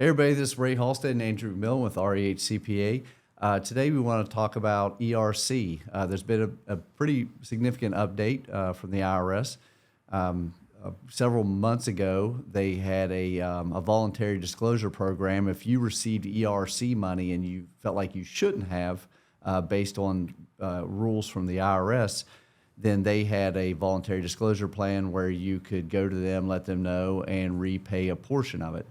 Hey everybody, this is Halstead and Andrew McMillan with REH CPA. Today we want to talk about ERC. There's been a pretty significant update from the IRS. Several months ago, they had a voluntary disclosure program. If you received ERC money and you felt like you shouldn't have, based on rules from the IRS, then they had a voluntary disclosure plan where you could go to them, let them know, and repay a portion of it.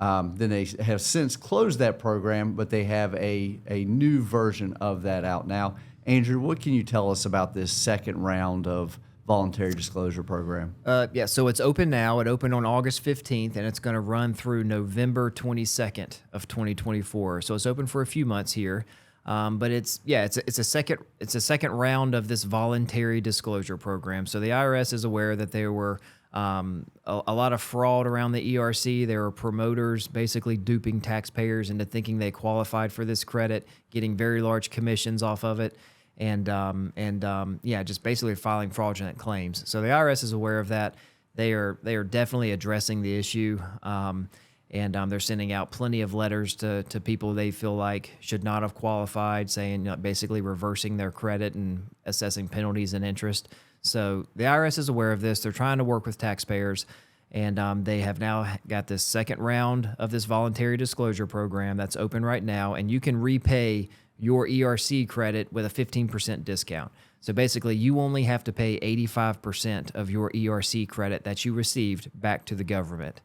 Then they have since closed that program, but they have a new version of that out now. Andrew, what can you tell us about this second round of voluntary disclosure program? Yeah, so it's open now. It opened on August 15th, and it's going to run through November 22nd of 2024. So it's open for a few months here. But it's a second round of this voluntary disclosure program. So the IRS is aware that there were a lot of fraud around the ERC. There were promoters basically duping taxpayers into thinking they qualified for this credit, getting very large commissions off of it, and just basically filing fraudulent claims. So the IRS is aware of that. They are definitely addressing the issue. And they're sending out plenty of letters to people they feel like should not have qualified, saying, basically reversing their credit and assessing penalties and interest. So the IRS is aware of this. They're trying to work with taxpayers, and they have now got this second round of this voluntary disclosure program that's open right now, and you can repay your ERC credit with a 15% discount. So basically, you only have to pay 85% of your ERC credit that you received back to the government.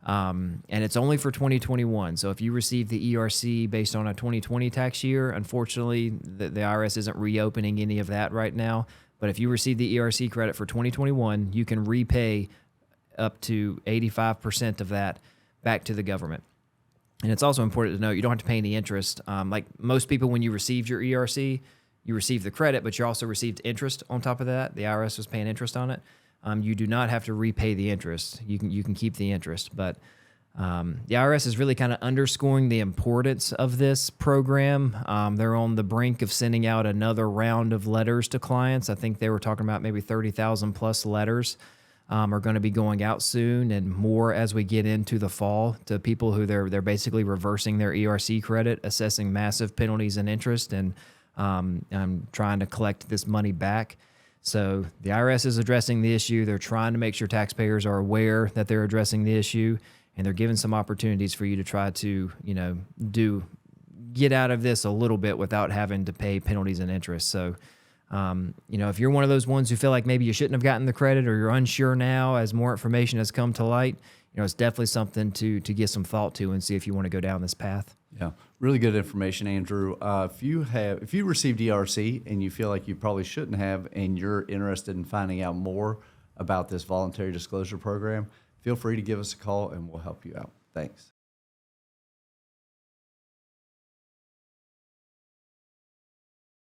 And it's only for 2021. So if you receive the ERC based on a 2020 tax year, unfortunately, the IRS isn't reopening any of that right now. But if you receive the ERC credit for 2021, you can repay up to 85% of that back to the government. And it's also important to note you don't have to pay any interest. Like most people, when you received your ERC, you received the credit, but you also received interest on top of that. The IRS was paying interest on it. You do not have to repay the interest. You can keep the interest, but the IRS is really kind of underscoring the importance of this program. They're on the brink of sending out another round of letters to clients. I think they were talking about maybe 30,000 plus letters are going to be going out soon, and more as we get into the fall to people who they're basically reversing their ERC credit, assessing massive penalties and interest, and trying to collect this money back. So the IRS is addressing the issue. They're trying to make sure taxpayers are aware that they're addressing the issue, and they're giving some opportunities for you to try to, get out of this a little bit without having to pay penalties and interest. So, if you're one of those ones who feel like maybe you shouldn't have gotten the credit, or you're unsure now as more information has come to light, it's definitely something to give some thought to and see if you want to go down this path. Yeah, really good information, Andrew. If you received ERC and you feel like you probably shouldn't have, and you're interested in finding out more about this voluntary disclosure program, feel free to give us a call and we'll help you out. Thanks.